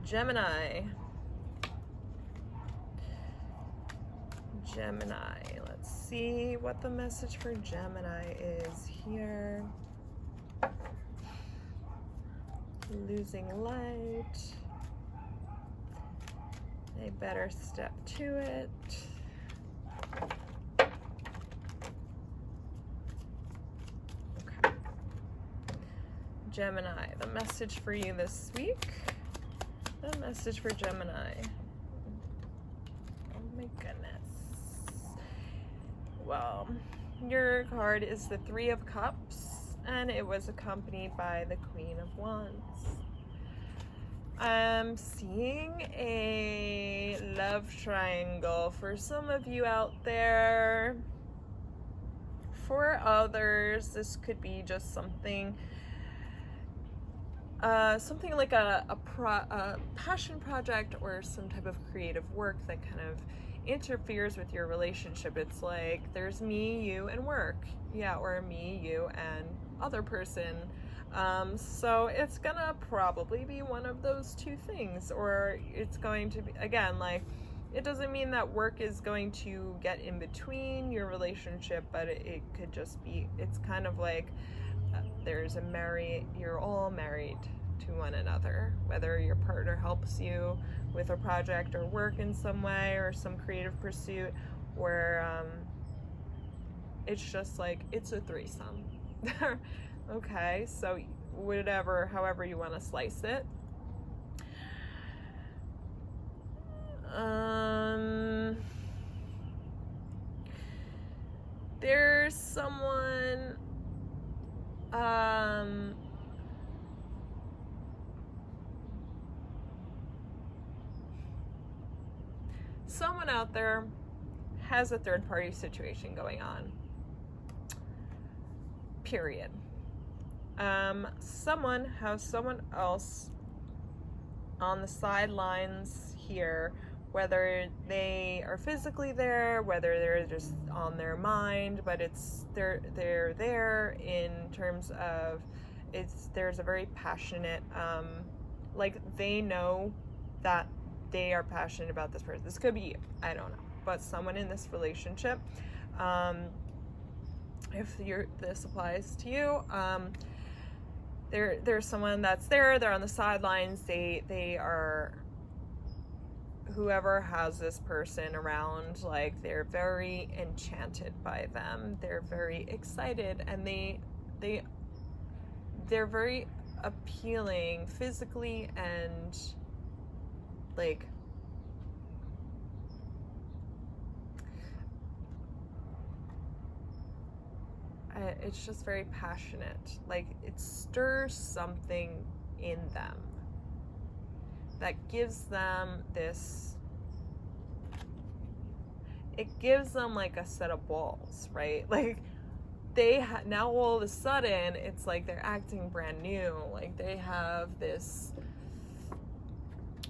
Gemini. Gemini. Let's see what the message for Gemini is here. Losing light. A better step to it. Okay. Gemini, the message for you this week. The message for Gemini. Oh my goodness. Well, your card is the Three of Cups, and it was accompanied by the Queen of Wands. I'm seeing a love triangle for some of you out there. For others, this could be just something like a passion project or some type of creative work that kind of interferes with your relationship. It's like there's me, you, and work. Yeah, or me, you, and other person. So it's gonna probably be one of those two things, or it's going to be, again, like, it doesn't mean that work is going to get in between your relationship, but it could just be, it's kind of like you're all married to one another, whether your partner helps you with a project or work in some way or some creative pursuit, or it's just like it's a threesome. Okay, so however you want to slice it. There's someone someone out there has a third-party situation going on. Period. Someone has someone else on the sidelines here, whether they are physically there, whether they're just on their mind, but they're there in terms of there's a very passionate, like they know that they are passionate about this person. This could be you, I don't know, but someone in this relationship, if this applies to you, there's someone that's there, they're on the sidelines, they are, whoever has this person around, like they're very enchanted by them, they're very excited, and they're very appealing physically, and like it's just very passionate. Like it stirs something in them that gives them this, it gives them like a set of balls, right? Like they now all of a sudden it's like they're acting brand new, like they have this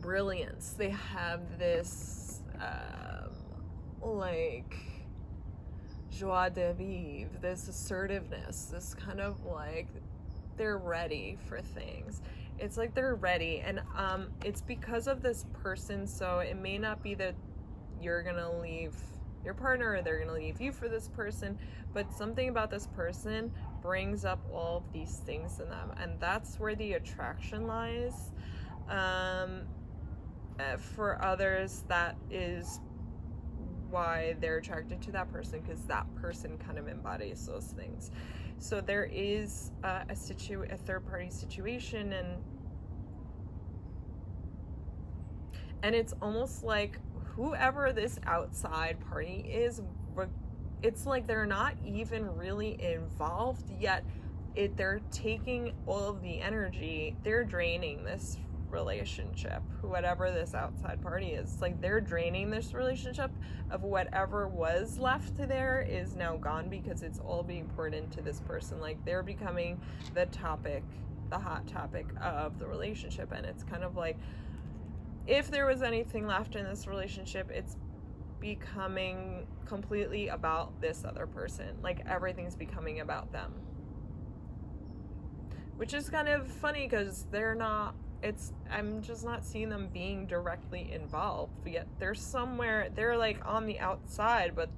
brilliance, they have this like joie de vivre, this assertiveness, this kind of like they're ready for things. It's like they're ready, and it's because of this person. So it may not be that you're gonna leave your partner or they're gonna leave you for this person, but something about this person brings up all of these things in them, and that's where the attraction lies. For others, that is why they're attracted to that person, because that person kind of embodies those things. So there is a third-party situation, and it's almost like whoever this outside party is, it's like they're not even really involved yet. They're taking all of the energy, they're draining this relationship. Whatever this outside party is, like they're draining this relationship of whatever was left there is now gone, because it's all being poured into this person. Like they're becoming the hot topic of the relationship, and it's kind of like if there was anything left in this relationship, it's becoming completely about this other person. Like everything's becoming about them. which is kind of funny because I'm just not seeing them being directly involved, yet they're somewhere, they're like on the outside, but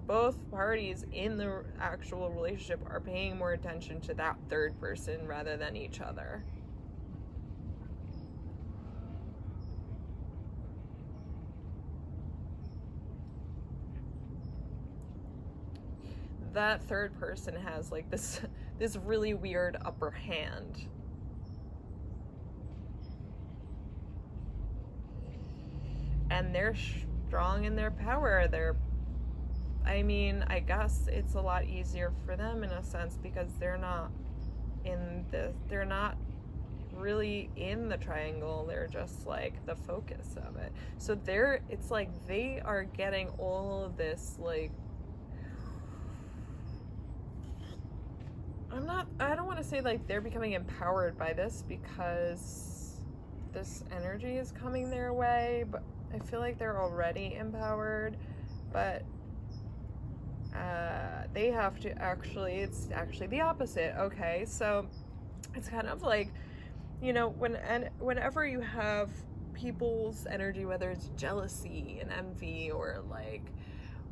both parties in the actual relationship are paying more attention to that third person rather than each other. That third person has like this really weird upper hand. And they're strong in their power. I guess it's a lot easier for them in a sense because they're not really in the triangle. They're just like the focus of it. So it's like they are getting all of this, like, I don't want to say like they're becoming empowered by this because this energy is coming their way, but I feel like they're already empowered, but they have to it's actually the opposite. Okay, so it's kind of like, whenever you have people's energy, whether it's jealousy and envy or like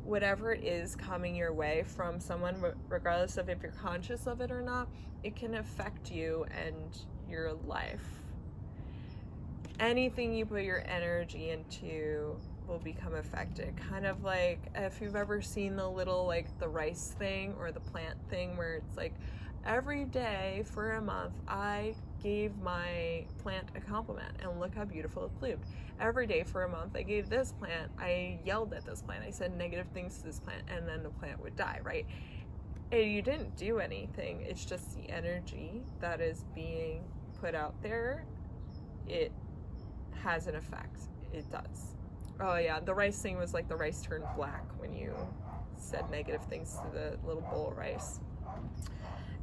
whatever it is coming your way from someone, regardless of if you're conscious of it or not, it can affect you and your life. Anything you put your energy into will become affected. Kind of like if you've ever seen the little, like, the rice thing or the plant thing where it's like every day for a month I gave my plant a compliment and look how beautiful it bloomed. Every day for a month I gave this plant, I yelled at this plant, I said negative things to this plant, and then the plant would die, right? And you didn't do anything, it's just the energy that is being put out there. It has an effect. It does. Oh yeah, the rice thing was like the rice turned black when you said negative things to the little bowl of rice.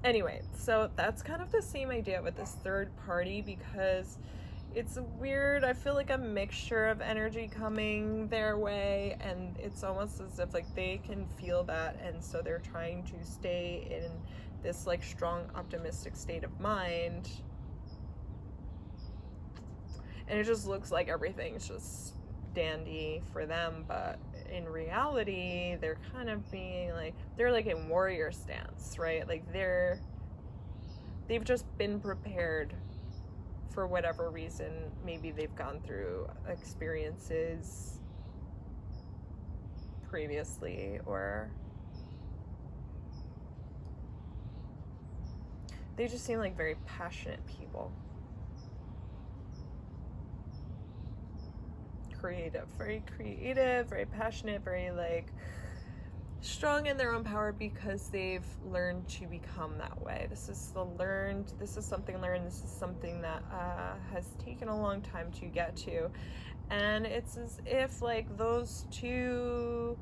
Anyway, so that's kind of the same idea with this third party, because it's weird. I feel like a mixture of energy coming their way, and it's almost as if like they can feel that, and so they're trying to stay in this like strong optimistic state of mind, and it just looks like everything's just dandy for them, but in reality they're kind of being like, they're like in warrior stance, right? Like they've just been prepared for whatever reason. Maybe they've gone through experiences previously, or they just seem like very passionate people. Very creative, very passionate, very like strong in their own power because they've learned to become that way. This is something learned, this is something that has taken a long time to get to. And it's as if like those two,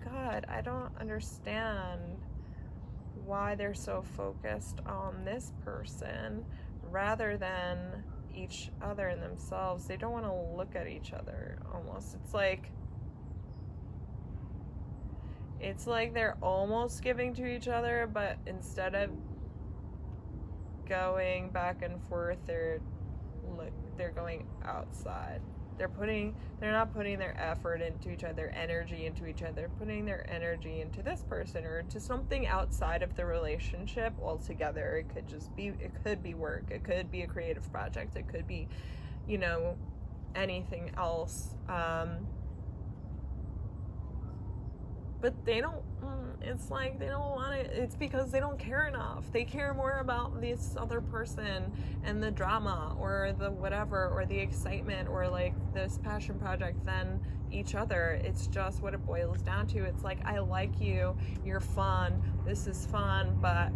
God, I don't understand why they're so focused on this person rather than each other and themselves. They don't want to look at each other almost. It's like they're almost giving to each other, but instead of going back and forth, they're going outside. They're not putting their effort into each other, their energy into each other. They're putting their energy into this person or into something outside of the relationship altogether. It could be work, it could be a creative project, it could be, anything else. But they don't, it's like they don't want it. It's because they don't care enough. They care more about this other person and the drama or the whatever or the excitement or like this passion project than each other. It's just what it boils down to. It's like, I like you, you're fun, this is fun, but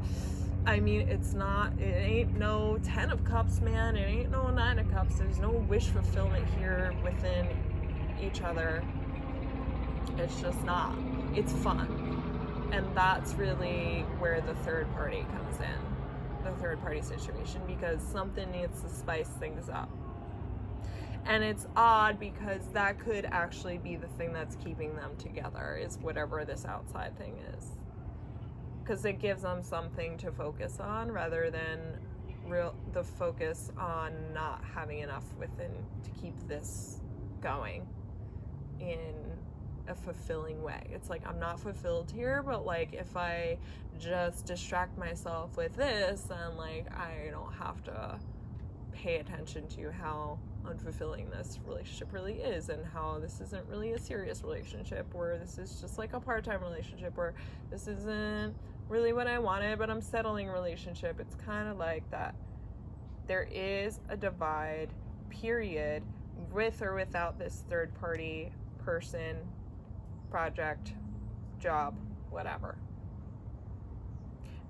I mean, it ain't no 10 of cups, man. It ain't no 9 of cups. There's no wish fulfillment here within each other. It's just not. It's fun. And that's really where the third party comes in, the third party situation, because something needs to spice things up. And it's odd because that could actually be the thing that's keeping them together, is whatever this outside thing is. because it gives them something to focus on rather than the focus on not having enough within to keep this going in a fulfilling way. It's like, I'm not fulfilled here, but like if I just distract myself with this, then like I don't have to pay attention to how unfulfilling this relationship really is, and how this isn't really a serious relationship, or this is just like a part-time relationship, or this isn't really what I wanted but I'm settling relationship. It's kind of like that. There is a divide, period, with or without this third party person, project, job, whatever.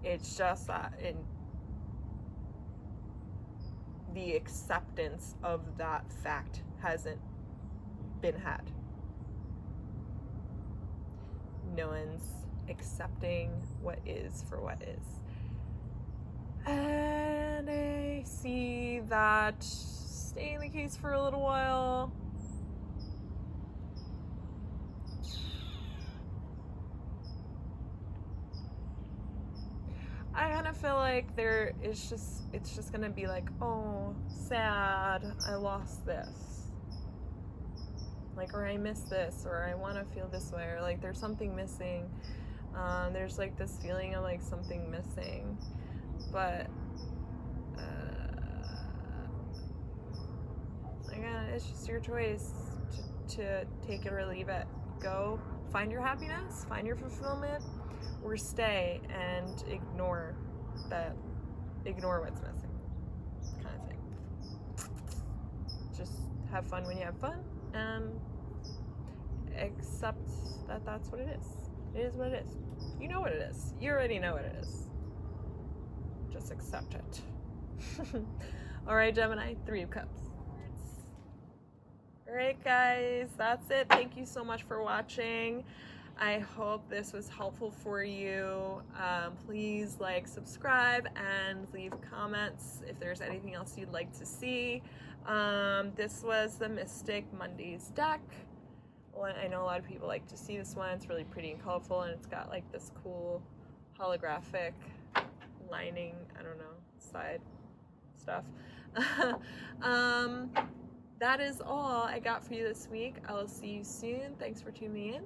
It's just that in the acceptance of that fact hasn't been had. No one's accepting what is for what is. And I see that staying the case for a little while. I kind of feel like it's just gonna be like, oh, sad, I lost this, like, or I missed this, or I want to feel this way, or like there's something missing. There's like this feeling of like something missing, but again, it's just your choice to take it or leave it. Go find your happiness, find your fulfillment, or stay and ignore what's missing, kind of thing. Just have fun when you have fun, and accept that that's what it is. It is what it is. You know what it is. You already know what it is. Just accept it. All right, Gemini, 3 of Cups. All right, guys, that's it. Thank you so much for watching. I hope this was helpful for you. Please like, subscribe, and leave comments if there's anything else you'd like to see. This was the Mystic Mondays deck. Well, I know a lot of people like to see this one. It's really pretty and colorful, and it's got like this cool holographic lining, I don't know, side stuff. That is all I got for you this week. I will see you soon. Thanks for tuning in.